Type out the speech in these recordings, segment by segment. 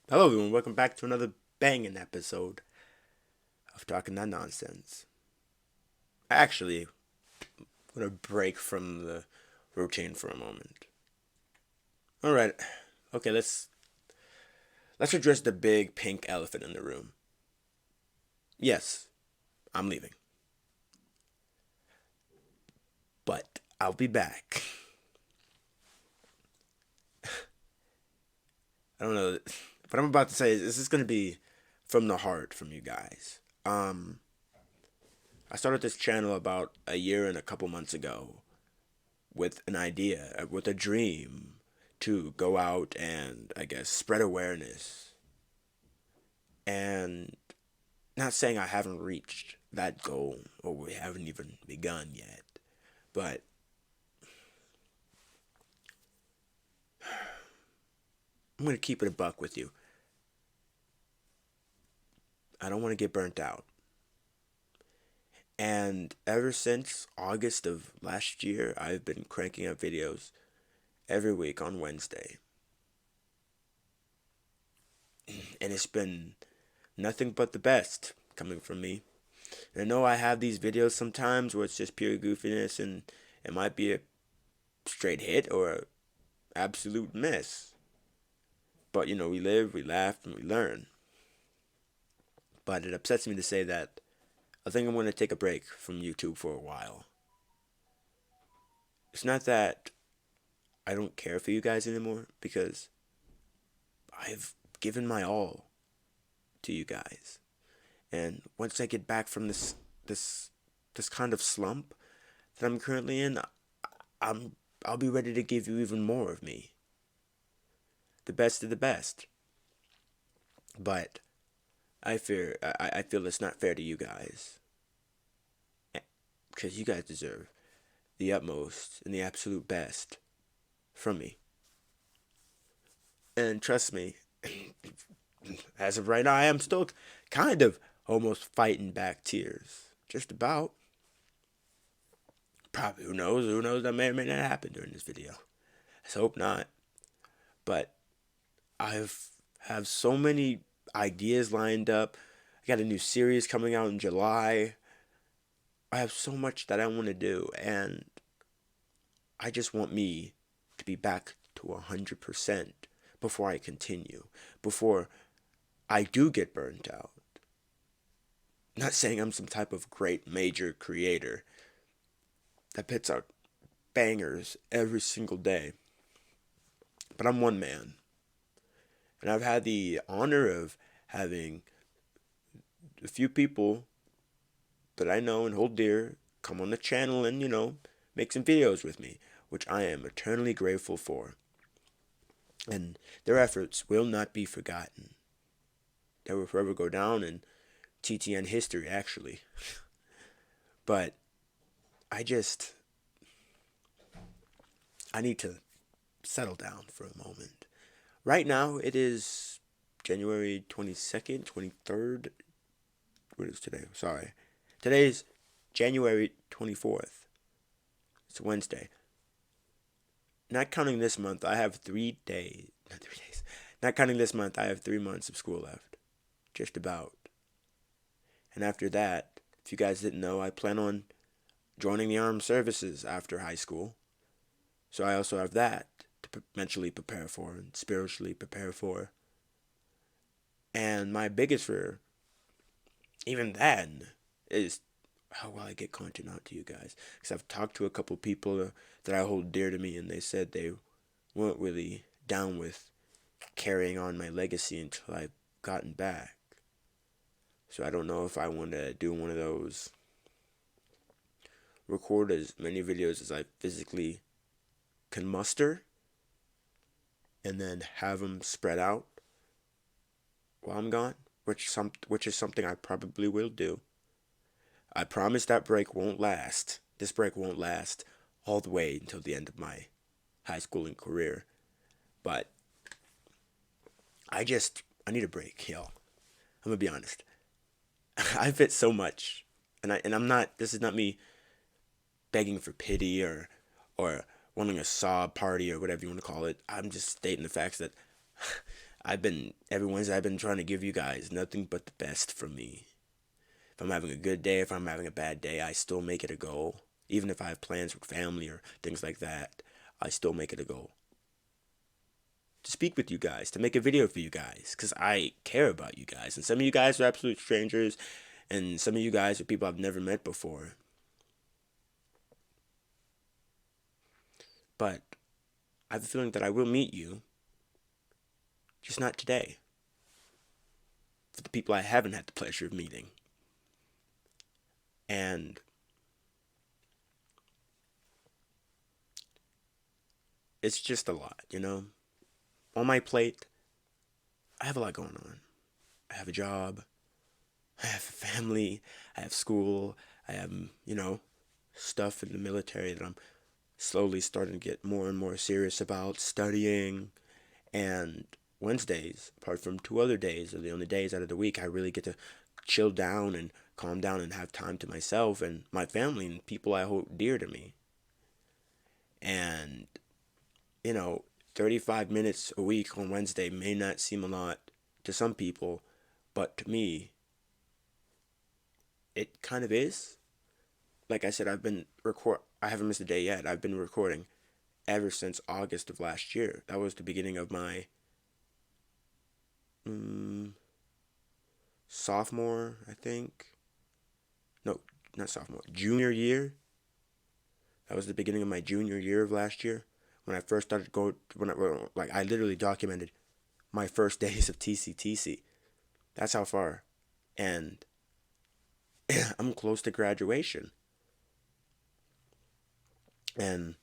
Hello, everyone. Welcome back to another banging episode of Talking That Nonsense. Actually, I'm gonna break from the routine for a moment. All right. Okay, let's address the big pink elephant in the room. Yes, I'm leaving, but I'll be back. I don't know what I'm about to say. This is gonna be from the heart from you guys. I started this channel about a year and a couple months ago with an idea, with a dream to go out and, I guess, spread awareness. And not saying I haven't reached that goal or we haven't even begun yet, but I'm going to keep it a buck with you. I don't want to get burnt out. And ever since August of last year, I've been cranking out videos every week on Wednesday. And it's been nothing but the best coming from me. And I know I have these videos sometimes where it's just pure goofiness and it might be a straight hit or a absolute miss. But we live, we laugh, and we learn. But it upsets me to say that I think I'm going to take a break from YouTube for a while. It's not that I don't care for you guys anymore, because I've given my all to you guys. And once I get back from this this kind of slump that I'm currently in, I'm I'll be ready to give you even more of me. The best of the best. But I feel it's not fair to you guys, because you guys deserve the utmost and the absolute best from me. And trust me, as of right now, I am still kind of almost fighting back tears. Just about. Probably, who knows? Who knows? That may or may not happen during this video. Let's hope not. But I've have so many ideas lined up. I got a new series coming out in July. I have so much that I want to do, and I just want me to be back to 100% before I continue, before I do get burnt out. Not saying I'm some type of great major creator that puts out bangers every single day, but I'm one man. And I've had the honor of having a few people that I know and hold dear come on the channel and, make some videos with me, which I am eternally grateful for. And their efforts will not be forgotten. They will forever go down in TTN history, actually. But I just, I need to settle down for a moment. Right now, it is January 22nd, 23rd. What is today? Sorry. Today's January 24th. It's Wednesday. Not counting this month, I have 3 days. Not 3 days. Not counting this month, I have 3 months of school left. Just about. And after that, if you guys didn't know, I plan on joining the armed services after high school. So I also have that to mentally prepare for and spiritually prepare for. And my biggest fear, even then, is how will I get content out to you guys? Because I've talked to a couple people that I hold dear to me, and they said they weren't really down with carrying on my legacy until I've gotten back. So I don't know if I want to do one of those, record as many videos as I physically can muster, and then have them spread out while I'm gone, which is something I probably will do. I promise that break won't last. This break won't last all the way until the end of my high schooling career. But I need a break, y'all. I'm gonna be honest. I fit so much, and I'm not. This is not me begging for pity or wanting a sob party or whatever you want to call it. I'm just stating the facts that every Wednesday I've been trying to give you guys nothing but the best from me. If I'm having a good day, if I'm having a bad day, I still make it a goal. Even if I have plans with family or things like that, I still make it a goal to speak with you guys, to make a video for you guys, because I care about you guys. And some of you guys are absolute strangers, and some of you guys are people I've never met before. But I have a feeling that I will meet you, just not today. For the people I haven't had the pleasure of meeting. And it's just a lot, you know? On my plate, I have a lot going on. I have a job, I have a family, I have school, I have, stuff in the military that I'm slowly starting to get more and more serious about studying. And Wednesdays, apart from 2 other days, are the only days out of the week I really get to chill down and calm down and have time to myself and my family and people I hold dear to me. And, 35 minutes a week on Wednesday may not seem a lot to some people, but to me, it kind of is. Like I said, I haven't missed a day yet. I've been recording ever since August of last year. That was the beginning of my sophomore, I think. No, not sophomore. Junior year. That was the beginning of my junior year of last year. When I first started I literally documented my first days of TCTC. That's how far. And I'm close to graduation. And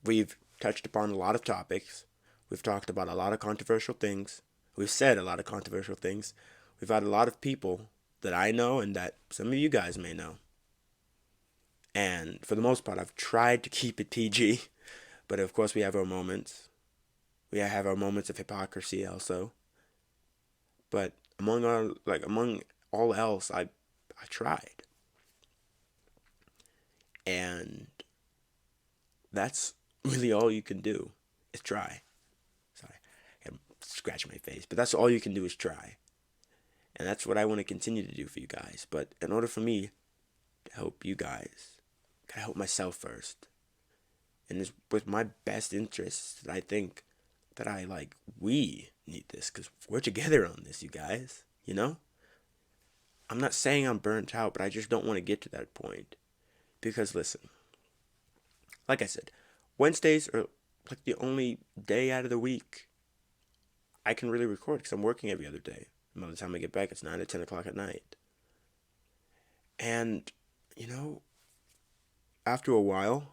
we've touched upon a lot of topics. We've talked about a lot of controversial things. We've said a lot of controversial things. We've had a lot of people that I know and that some of you guys may know. And for the most part, I've tried to keep it PG. But of course, we have our moments. We have our moments of hypocrisy also. But among all else, I tried. And that's really all you can do is try. Sorry, I'm scratching my face. But that's all you can do is try. And that's what I want to continue to do for you guys. But in order for me to help you guys, I gotta help myself first. And it's with my best interests that I think that we need this. Because we're together on this, you guys. You know? I'm not saying I'm burnt out, but I just don't want to get to that point. Because listen, like I said, Wednesdays are like the only day out of the week I can really record because I'm working every other day. And by the time I get back, it's 9 to 10 o'clock at night. And, after a while,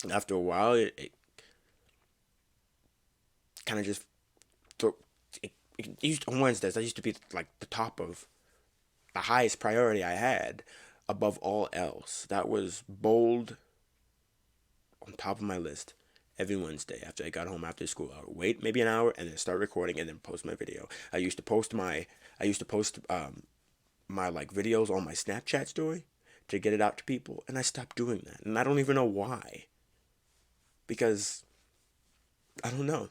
it kind of just, on Wednesdays, that used to be like the top of the highest priority I had above all else. That was bold on top of my list every Wednesday after I got home after school. I would wait maybe an hour and then start recording and then post my video. I used to post my videos on my Snapchat story to get it out to people, and I stopped doing that. And I don't even know why. Because I don't know.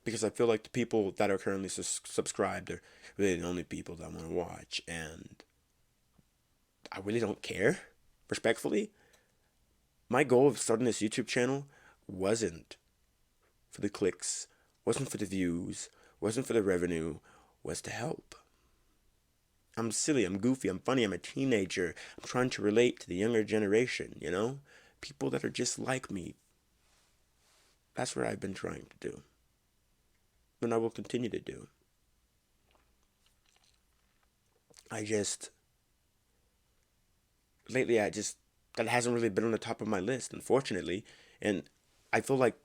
Because I feel like the people that are currently subscribed are really the only people that I want to watch, and I really don't care, respectfully. My goal of starting this YouTube channel wasn't for the clicks, wasn't for the views, wasn't for the revenue, was to help. I'm silly, I'm goofy, I'm funny, I'm a teenager. I'm trying to relate to the younger generation, People that are just like me. That's what I've been trying to do. And I will continue to do. Lately that hasn't really been on the top of my list, unfortunately. And I feel like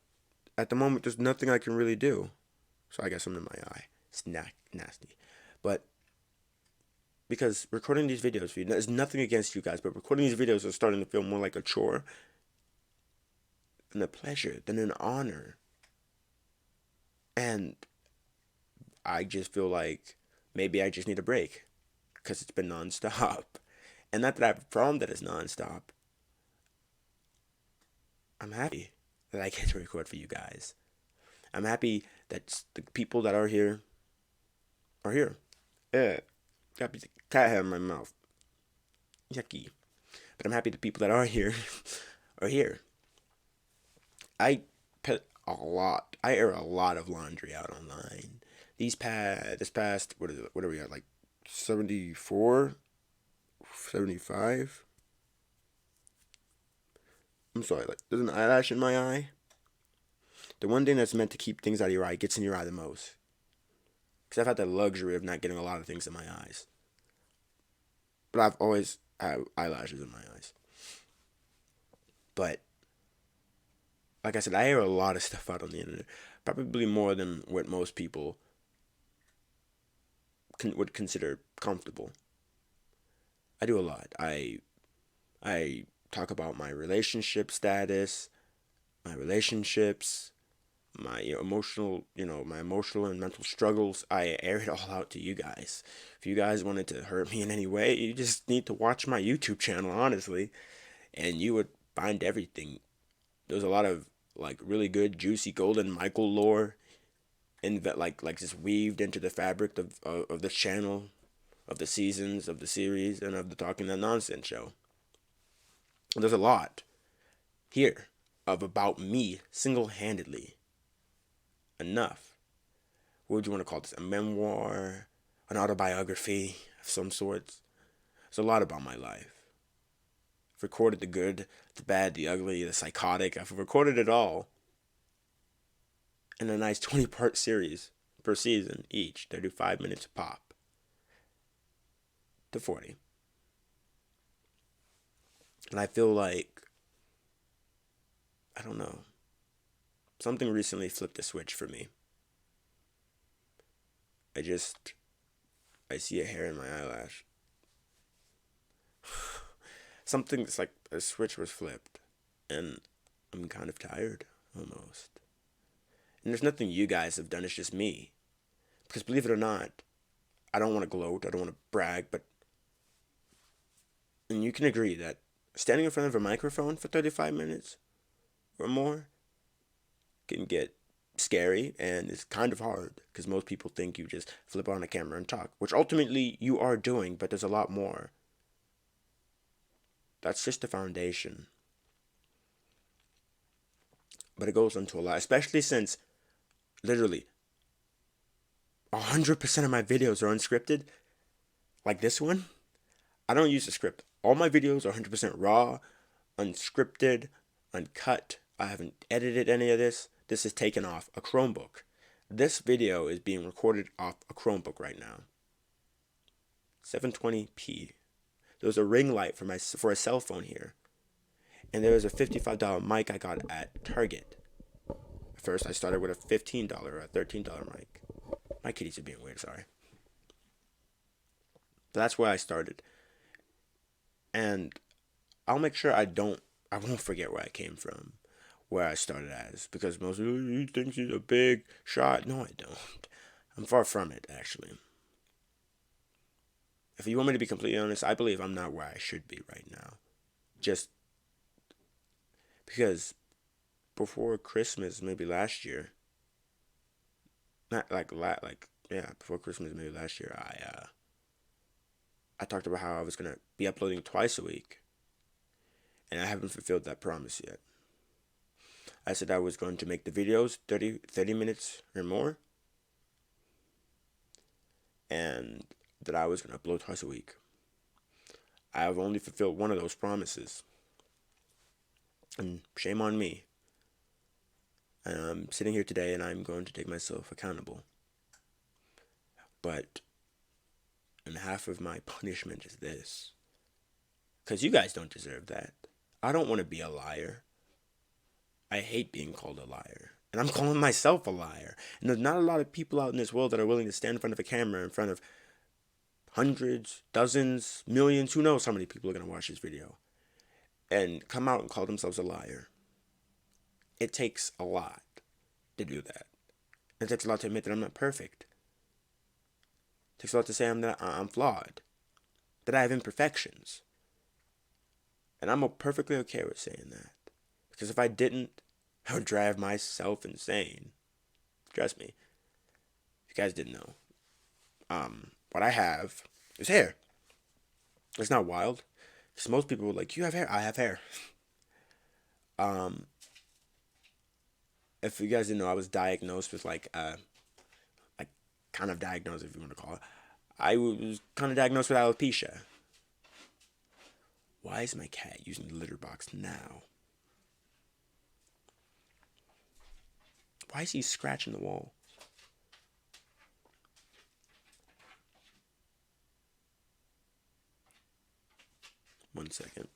at the moment there's nothing I can really do. So I got something in my eye. It's nasty. But because recording these videos for you, there's nothing against you guys, but recording these videos is starting to feel more like a chore than a pleasure, than an honor. And I just feel like maybe I just need a break because it's been nonstop. And not that I have a problem that it's nonstop. I'm happy that I get to record for you guys. I'm happy that the people that are here are here. Yeah, got a cat hair in my mouth. Yucky. But I'm happy the people that are here are here. I put a lot. I air a lot of laundry out online. This past, what is it? What are we at? Like 74, 75. I'm sorry. Like, there's an eyelash in my eye. The one thing that's meant to keep things out of your eye gets in your eye the most. Because I've had the luxury of not getting a lot of things in my eyes. But I've always had eyelashes in my eyes. But like I said, I air a lot of stuff out on the internet. Probably more than what most people would consider comfortable. I do a lot. I talk about my relationship status, my relationships, my my emotional and mental struggles. I air it all out to you guys. If you guys wanted to hurt me in any way, you just need to watch my YouTube channel, honestly, and you would find everything. There's a lot of like really good, juicy, golden Michael lore, and that like just weaved into the fabric of the channel, of the seasons, of the series, and of the Talking That Nonsense show. There's a lot here of about me single-handedly. Enough. What would you want to call this? A memoir, an autobiography of some sorts. It's a lot about my life. I've recorded the good, the bad, the ugly, the psychotic. I've recorded it all in a nice 20-part series per season each, 35 minutes a pop to 40. And I feel like, I don't know, something recently flipped a switch for me. I see a hair in my eyelash. Something that's like a switch was flipped. And I'm kind of tired, almost. And there's nothing you guys have done, it's just me. Because believe it or not, I don't want to gloat, I don't want to brag, and you can agree that standing in front of a microphone for 35 minutes or more can get scary, and it's kind of hard because most people think you just flip on a camera and talk, which ultimately you are doing, but there's a lot more. That's just the foundation. But it goes into a lot, especially since literally 100% of my videos are unscripted, like this one. I don't use a script. All my videos are 100% raw, unscripted, uncut. I haven't edited any of this. This is taken off a Chromebook. This video is being recorded off a Chromebook right now. 720p. There's a ring light for a cell phone here. And there was a $55 mic I got at Target. First, I started with a $15 or a $13 mic. My kitties are being weird, sorry. But that's where I started. And I'll make sure I won't forget where I came from, where I started as. Because most people, he thinks he's a big shot. No, I don't. I'm far from it, actually. If you want me to be completely honest, I believe I'm not where I should be right now. Just because before Christmas, maybe last year, not before Christmas, maybe last year, I talked about how I was gonna be uploading twice a week, and I haven't fulfilled that promise yet. I said I was going to make the videos 30 minutes or more, and that I was going to upload twice a week. I have only fulfilled one of those promises, and shame on me. And I'm sitting here today, and I'm going to take myself accountable. But, and half of my punishment is this. Because you guys don't deserve that. I don't want to be a liar. I hate being called a liar. And I'm calling myself a liar. And there's not a lot of people out in this world that are willing to stand in front of a camera, in front of hundreds, dozens, millions, who knows how many people are going to watch this video, and come out and call themselves a liar. It takes a lot to do that. It takes a lot to admit that I'm not perfect. It takes a lot to say I'm flawed, that I have imperfections. And I'm perfectly okay with saying that. Because if I didn't, I would drive myself insane. Trust me. If you guys didn't know, what I have is hair. It's not wild. Because most people are like, you have hair. I have hair. Um, if you guys didn't know, I was diagnosed with like kind of diagnosed, if you want to call it. I was kind of diagnosed with alopecia. Why is my cat using the litter box now? Why is he scratching the wall? One second.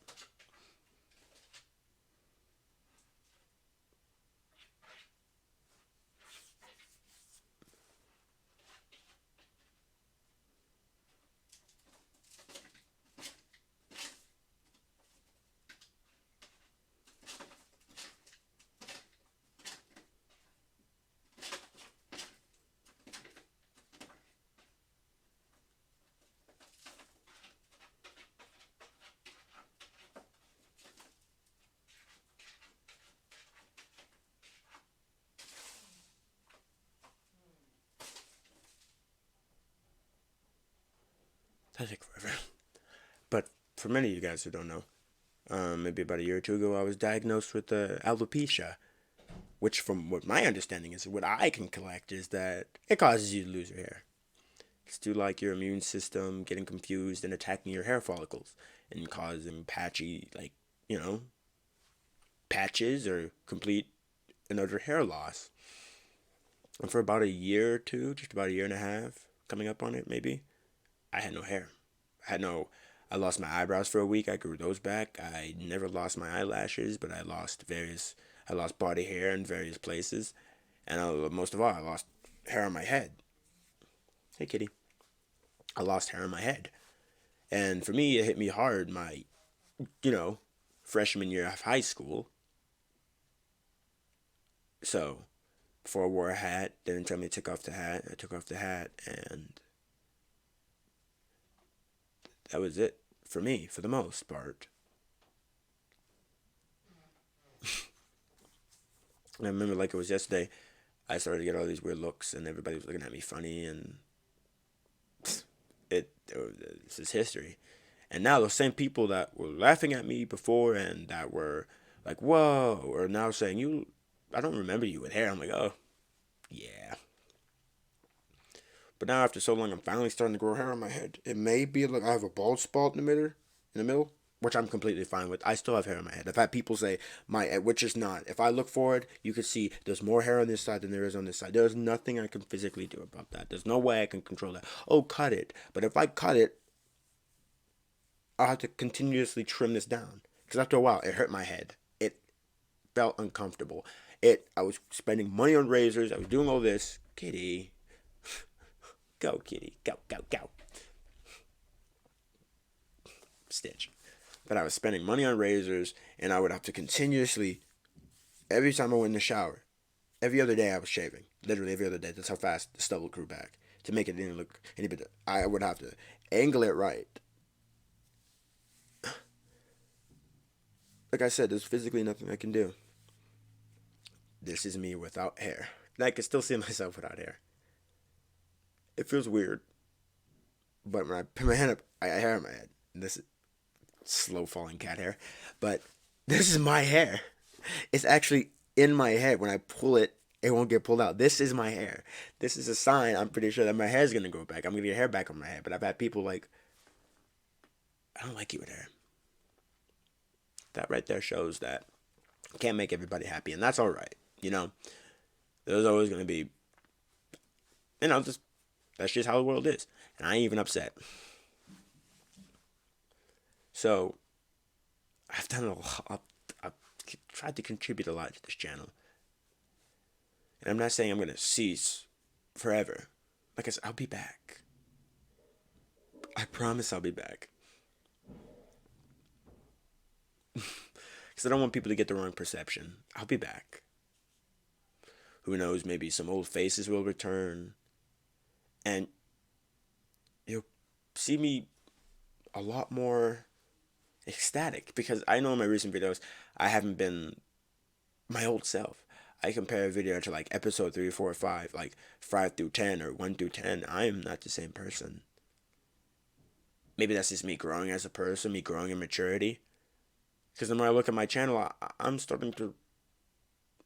That took forever. But for many of you guys who don't know, maybe about a year or two ago, I was diagnosed with alopecia, which, from what my understanding is, what I can collect is that it causes you to lose your hair. It's to like your immune system getting confused and attacking your hair follicles and causing patchy, like, you know, patches or complete and utter hair loss. And for about a year or two, just about a year and a half, coming up on it maybe, I had no hair. I had no. I lost my eyebrows for a week. I grew those back. I never lost my eyelashes, but I lost various. I lost body hair in various places, and most of all, I lost hair on my head. Hey, kitty. I lost hair on my head, and for me, it hit me hard. My, you know, freshman year of high school. So, before I wore a hat, they didn't tell me to take off the hat. I took off the hat, and that was it for me, for the most part. And I remember like it was yesterday. I started to get all these weird looks, and everybody was looking at me funny, and this is history. And now those same people that were laughing at me before and that were like, "Whoa," are now saying, "You, I don't remember you with hair." I'm like, "Oh, yeah." But now after so long, I'm finally starting to grow hair on my head. It may be like I have a bald spot in the middle, which I'm completely fine with. I still have hair on my head. I've had people say which is not. If I look forward, you can see there's more hair on this side than there is on this side. There's nothing I can physically do about that. There's no way I can control that. Oh, cut it. But if I cut it, I'll have to continuously trim this down. Because after a while, it hurt my head. It felt uncomfortable. I was spending money on razors. I was doing all this. Kitty. Go, kitty. Go, go, go. Stitch. But I was spending money on razors, and I would have to continuously, every time I went in the shower, every other day I was shaving. Literally every other day. That's how fast the stubble grew back. To make it didn't look any better, I would have to angle it right. Like I said, there's physically nothing I can do. This is me without hair. And I can still see myself without hair. It feels weird. But when I put my hand up, I have hair on my head. And this is slow falling cat hair. But this is my hair. It's actually in my head. When I pull it, it won't get pulled out. This is my hair. This is a sign, I'm pretty sure, that my hair is going to grow back. I'm going to get hair back on my head. But I've had people like, I don't like you with hair. That right there shows that I can't make everybody happy. And that's all right. You know, there's always going to be, just that's just how the world is. And I ain't even upset. So, I've done a lot. I've tried to contribute a lot to this channel. And I'm not saying I'm going to cease forever. Like I said, I'll be back. I promise I'll be back. Because I don't want people to get the wrong perception. I'll be back. Who knows, maybe some old faces will return. And you'll see me a lot more ecstatic. Because I know in my recent videos, I haven't been my old self. I compare a video to like episode 3, 4, 5, like 5 through 10 or 1 through 10, I am not the same person. Maybe that's just me growing as a person, me growing in maturity. Because the more I look at my channel, I'm starting to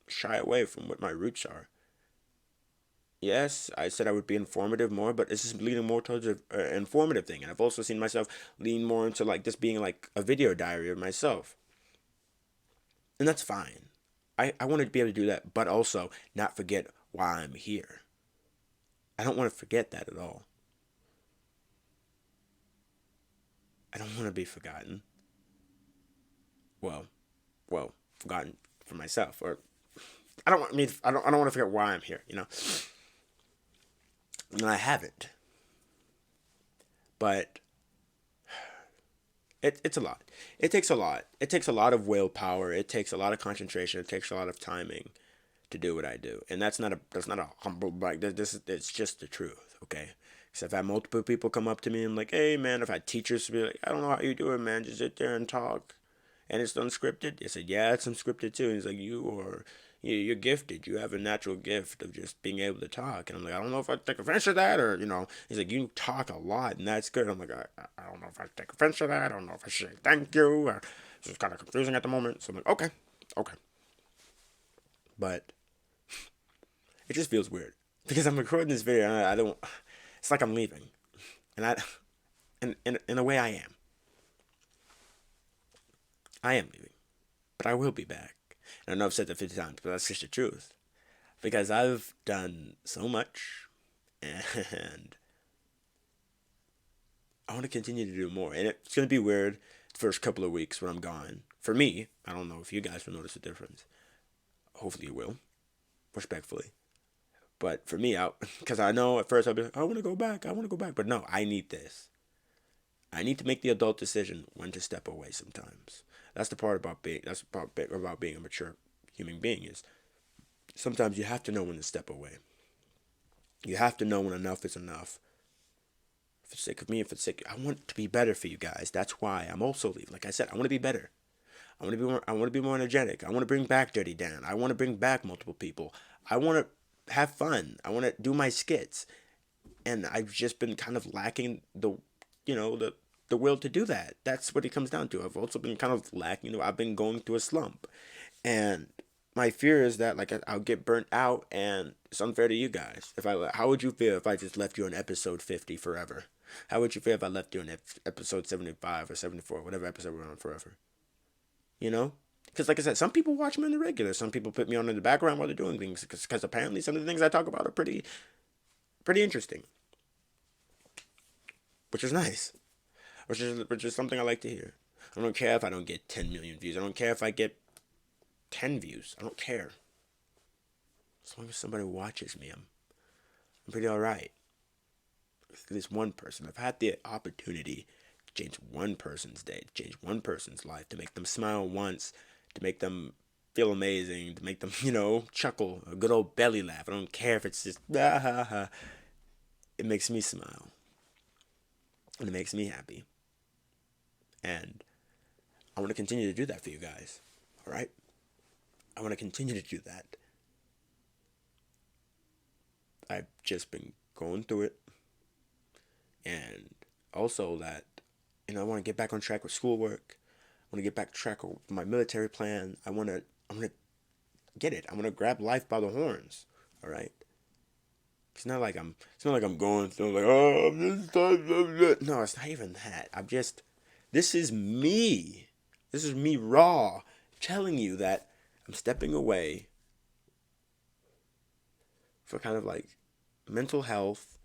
shy away from what my roots are. Yes, I said I would be informative more, but this is leaning more towards an informative thing. And I've also seen myself lean more into like this being like a video diary of myself. And that's fine. I wanted to be able to do that, but also not forget why I'm here. I don't want to forget that at all. I don't want to be forgotten. Well, forgotten for myself, or I don't want to forget why I'm here. And I haven't. But it's a lot. It takes a lot. It takes a lot of willpower. It takes a lot of concentration. It takes a lot of timing to do what I do. And that's not a humble brag. It's just the truth, okay? Because I've had multiple people come up to me and like, hey man, I've had teachers be like, I don't know how you do it, man. Just sit there and talk. And it's unscripted. I said, yeah, it's unscripted too. And he's like, you're gifted. You have a natural gift of just being able to talk. And I'm like, I don't know if I take offense to that, or he's like, you talk a lot and that's good. I'm like, I don't know if I take offense to that. I don't know if I should say thank you. Or it's just kind of confusing at the moment. So I'm like, okay. But it just feels weird because I'm recording this video and I don't. It's like I'm leaving, and in a way I am. I am leaving, but I will be back. And I know I've said that 50 times, but that's just the truth. Because I've done so much, and I want to continue to do more. And it's going to be weird the first couple of weeks when I'm gone. For me, I don't know if you guys will notice a difference. Hopefully you will, respectfully. But for me, because I know at first I'll be like, I want to go back. But no, I need this. I need to make the adult decision when to step away sometimes. That's the part about being a mature human being is sometimes you have to know when to step away. You have to know when enough is enough. For the sake of me, if it's sake, I want to be better for you guys. That's why I'm also leaving. Like I said, I want to be better. I want to be more energetic. I want to bring back Dirty Dan. I want to bring back multiple people. I want to have fun. I want to do my skits. And I've just been kind of lacking the will to do that. That's what it comes down to. I've also been kind of lacking. I've been going through a slump, and my fear is that like I'll get burnt out, and it's unfair to you guys. How would you feel if I just left you on episode 50 forever? How would you feel if I left you on episode 75 or 74, whatever episode we're on forever? Because like I said, some people watch me in the regular. Some people put me on in the background while they're doing things because apparently some of the things I talk about are pretty interesting, which is nice. Which is something I like to hear. I don't care if I don't get 10 million views. I don't care if I get 10 views. I don't care. As long as somebody watches me, I'm pretty alright. At least one person. I've had the opportunity to change one person's day, to change one person's life, to make them smile once, to make them feel amazing, to make them, chuckle, a good old belly laugh. I don't care if it's just, ah, ha, ha. It makes me smile. And it makes me happy. And I want to continue to do that for you guys. All right? I want to continue to do that. I've just been going through it. And also that, I want to get back on track with schoolwork. I want to get back on track with my military plan. I want to get it. I want to grab life by the horns. All right? It's not like I'm going through like, oh, I'm just, no, it's not even that. This is me. This is me raw telling you that I'm stepping away for kind of like mental health,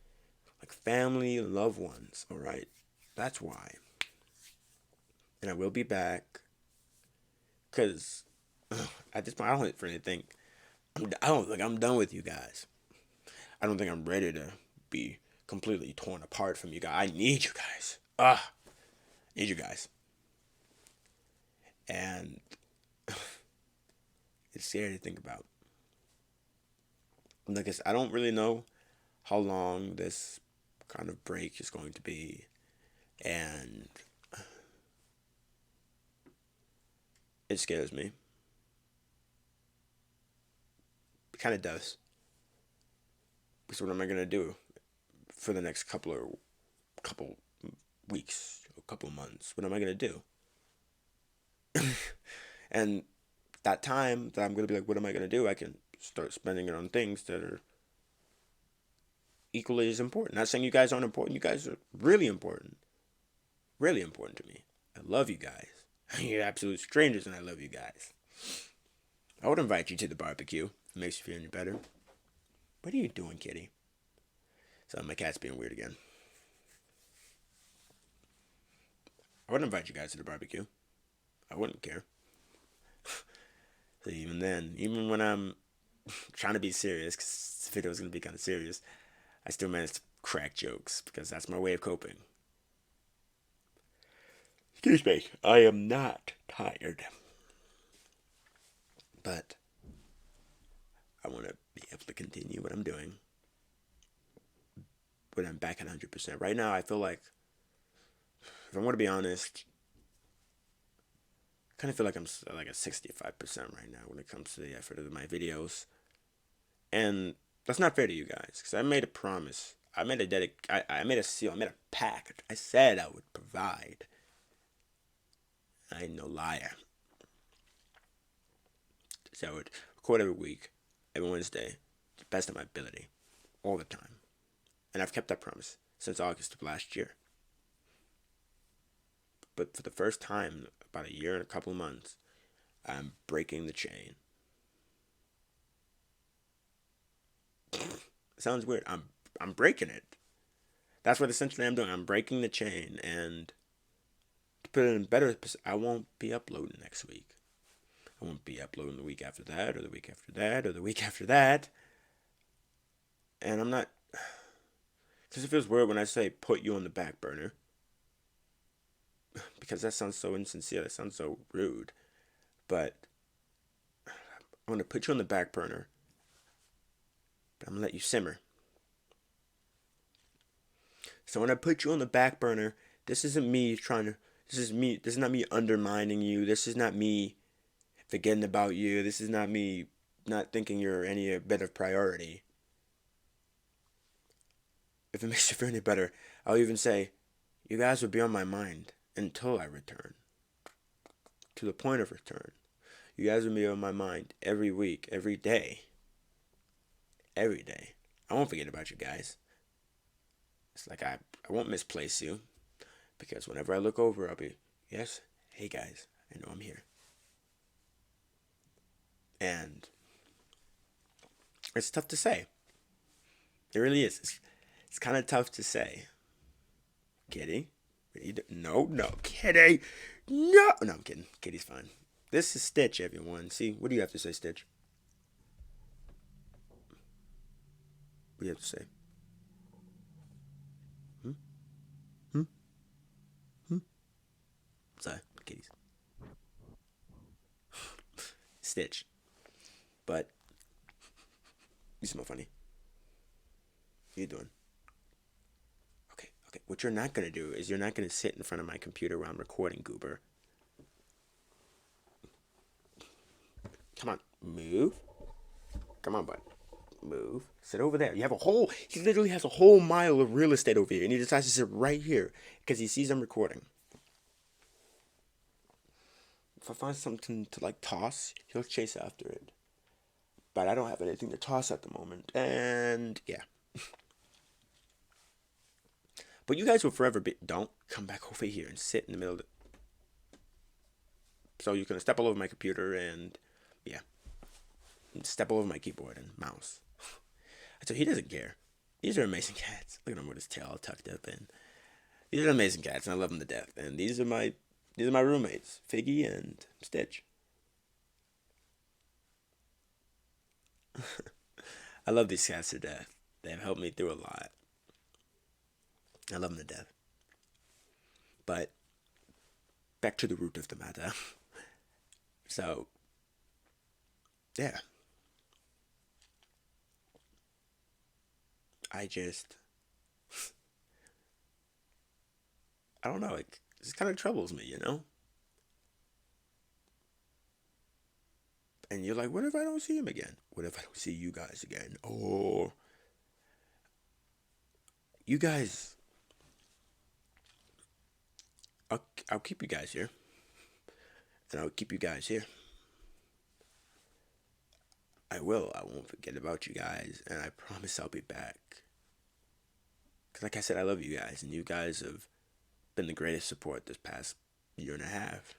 like family and loved ones, all right? That's why. And I will be back because at this point, I don't really think, I don't think I'm done with you guys. I don't think I'm ready to be completely torn apart from you guys. I need you guys. Need you guys. And it's scary to think about. Like I said, I don't really know how long this kind of break is going to be. And it scares me. It kind of does. So what am I gonna do for the next couple weeks, a couple months? What am I gonna do? And that time that I'm gonna be like, what am I gonna do? I can start spending it on things that are equally as important. Not saying you guys aren't important. You guys are really important. Really important to me. I love you guys. You're absolute strangers, and I love you guys. I would invite you to the barbecue. It makes you feel any better. What are you doing, kitty? So my cat's being weird again. I would invite you guys to the barbecue. I wouldn't care. So even then, even when I'm trying to be serious, because this video is going to be kind of serious, I still manage to crack jokes, because that's my way of coping. Excuse me, I am not tired. But I want to be able to continue what I'm doing when I'm back at 100%. Right now, I feel like, if I want to be honest, I kind of feel like I'm like at 65% right now when it comes to the effort of my videos. And that's not fair to you guys, because I made a promise. I made a seal. I made a pact. I said I would provide. I ain't no liar. So I would record every week, every Wednesday, to the best of my ability, all the time. And I've kept that promise since August of last year. But for the first time, about a year and a couple of months, I'm breaking the chain. It sounds weird. I'm breaking it. That's what essentially I'm doing. I'm breaking the chain, and to put it in better, I won't be uploading next week. I won't be uploading the week after that, or the week after that, or the week after that. And I'm not, because it feels weird when I say put you on the back burner, because that sounds so insincere. That sounds so rude. But I'm going to put you on the back burner, but I'm going to let you simmer. So when I put you on the back burner, this isn't me trying to, this is not me undermining you. This is not me forgetting about you. This is not me not thinking you're any bit of priority. If it makes you feel any better, I'll even say, you guys will be on my mind until I return. To the point of return. You guys will be on my mind every week, every day. Every day. I won't forget about you guys. It's like I won't misplace you. Because whenever I look over, I'll be, yes, hey guys, I know I'm here. And it's tough to say. It really is. It's kind of tough to say. Kitty? No, Kitty! No! No, I'm kidding. Kitty's fine. This is Stitch, everyone. See, what do you have to say, Stitch? What do you have to say? Sorry, kitties. Stitch. But you smell funny. What are you doing? Okay. What you're not gonna do is you're not gonna sit in front of my computer while I'm recording, Goober. Come on, move. Come on, bud. Move. Sit over there. He literally has a whole mile of real estate over here, and he decides to sit right here because he sees I'm recording. If I find something to like toss, he'll chase after it. But I don't have anything to toss at the moment, and yeah. But you guys will forever be. Don't come back over here and sit in the middle of it. So you're gonna step all over my computer and yeah, step all over my keyboard and mouse. So he doesn't care. These are amazing cats. Look at him with his tail all tucked up in. These are amazing cats, and I love them to death. And these are my roommates, Figgy and Stitch. I love these cats to death. They've helped me through a lot. I love them to death. But back to the root of the matter. So, yeah. I don't know. It just kind of troubles me, you know? And you're like, what if I don't see him again? What if I don't see you guys again? Or you guys, I'll keep you guys here. And I'll keep you guys here. I will. I won't forget about you guys. And I promise I'll be back. Because like I said, I love you guys. And you guys have been the greatest support this past year and a half.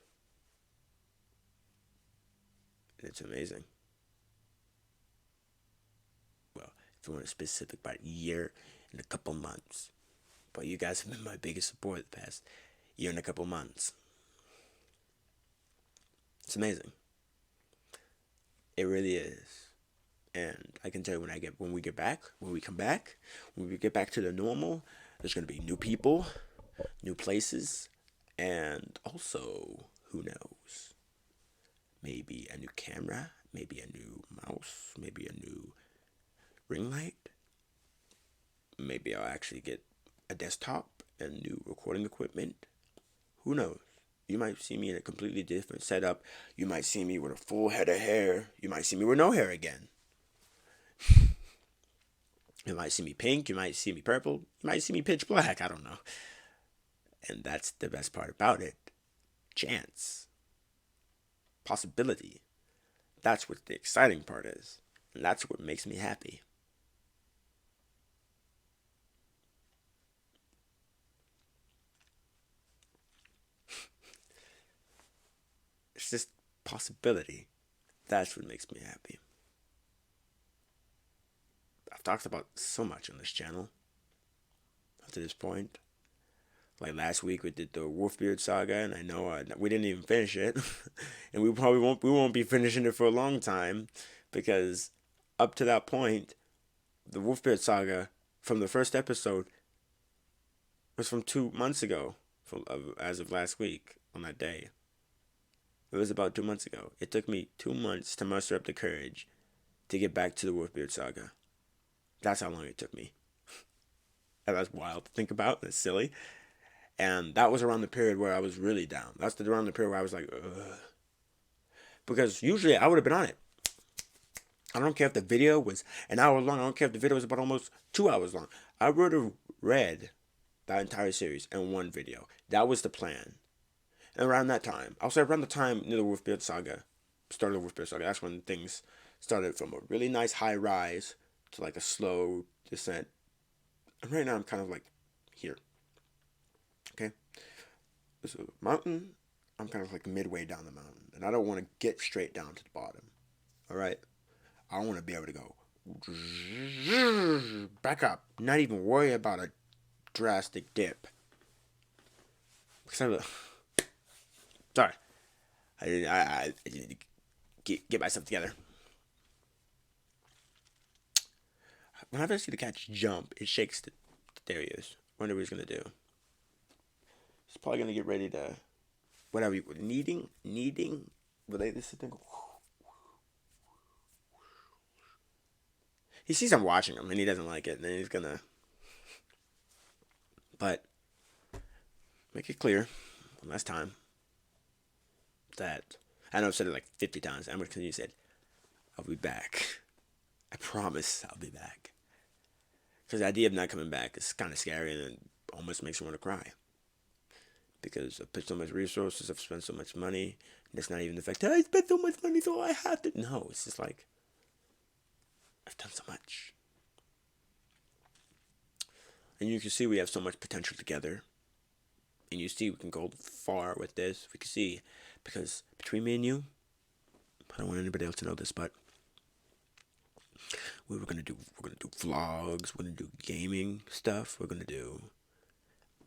And it's amazing. Well, if you want a specific about a year and a couple months. But you guys have been my biggest support the past year and a couple months. It's amazing. It really is. And I can tell you when we get back, when we come back, when we get back to the normal, there's gonna be new people, new places, and also, who knows? Maybe a new camera, maybe a new mouse, maybe a new ring light. Maybe I'll actually get a desktop and new recording equipment. Who knows? You might see me in a completely different setup. You might see me with a full head of hair. You might see me with no hair again. You might see me pink. You might see me purple. You might see me pitch black. I don't know. And that's the best part about it. Chance. Possibility. That's what the exciting part is. And that's what makes me happy. It's just possibility. That's what makes me happy. I've talked about so much on this channel up to this point. Like last week we did the Wolfbeard saga, and I know we didn't even finish it, and we won't be finishing it for a long time, because up to that point, the Wolfbeard saga from the first episode was from 2 months ago, as of last week on that day. It was about 2 months ago. It took me 2 months to muster up the courage to get back to the Wolfbeard saga. That's how long it took me. And that's wild to think about. That's silly. And that was around the period where I was really down. That's around the period where I was like, ugh. Because usually I would have been on it. I don't care if the video was an hour long. I don't care if the video was about almost 2 hours long. I would have read that entire series in one video. That was the plan. And around that time, I'll say around the time near the Wolfbeard saga, started the Wolfbeard saga, that's when things started from a really nice high rise to like a slow descent. And right now I'm kind of like here. Okay? There's a mountain. I'm kind of like midway down the mountain. And I don't want to get straight down to the bottom. Alright? I want to be able to go back up. Not even worry about a drastic dip. Sorry. I need to get myself together. Whenever I see the cat jump, it shakes the... There he is. Wonder what he's going to do. He's probably going to get ready to... Whatever. Kneading. Relate this thing. He sees I'm watching him, and he doesn't like it, and then he's going to... But... Make it clear, one last time, that... I know I've said it like 50 times. I'm going to continue to say it. I'll be back. I promise I'll be back. Because the idea of not coming back is kind of scary, and it almost makes me want to cry. Because I've put so much resources, I've spent so much money, and it's not even the fact that I spent so much money, so I have to. No, it's just like, I've done so much. And you can see we have so much potential together. And you see we can go far with this. We can see, because between me and you, I don't want anybody else to know this, but we're gonna do vlogs, we're gonna do gaming stuff, we're gonna do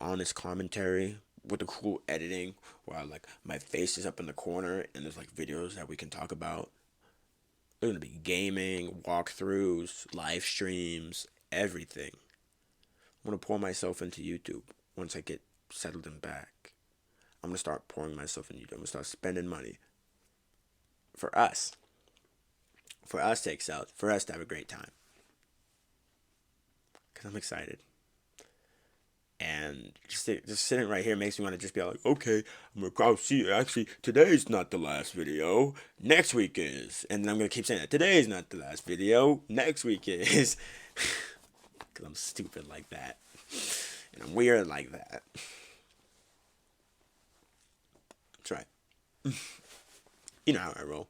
honest commentary with the cool editing where like my face is up in the corner and there's like videos that we can talk about. There's gonna be gaming, walkthroughs, live streams, everything. I'm gonna pour myself into YouTube once I get settled and back. I'm gonna start pouring myself into YouTube. I'm gonna start spending money for us. For us to excel, for us to have a great time. Because I'm excited. And just sitting right here makes me want to just be like, okay, I'll see. Actually, today's not the last video. Next week is, and then I'm gonna keep saying that today's not the last video. Next week is, because I'm stupid like that, and I'm weird like that. That's right. You know how I roll.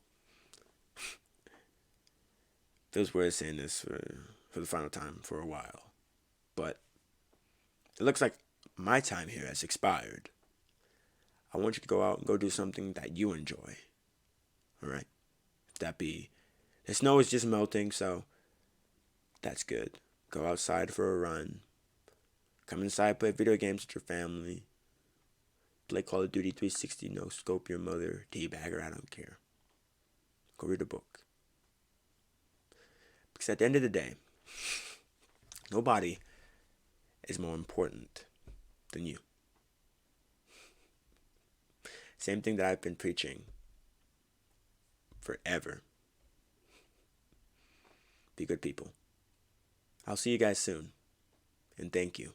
Those words saying this for the final time for a while, but it looks like my time here has expired. I want you to go out and go do something that you enjoy. All right. That be, the snow is just melting, so that's good. Go outside for a run. Come inside, play video games with your family. Play Call of Duty 360, no scope your mother, teabag her, I don't care. Go read a book. Because at the end of the day, nobody is more important than you. Same thing that I've been preaching forever. Be good people. I'll see you guys soon. And thank you.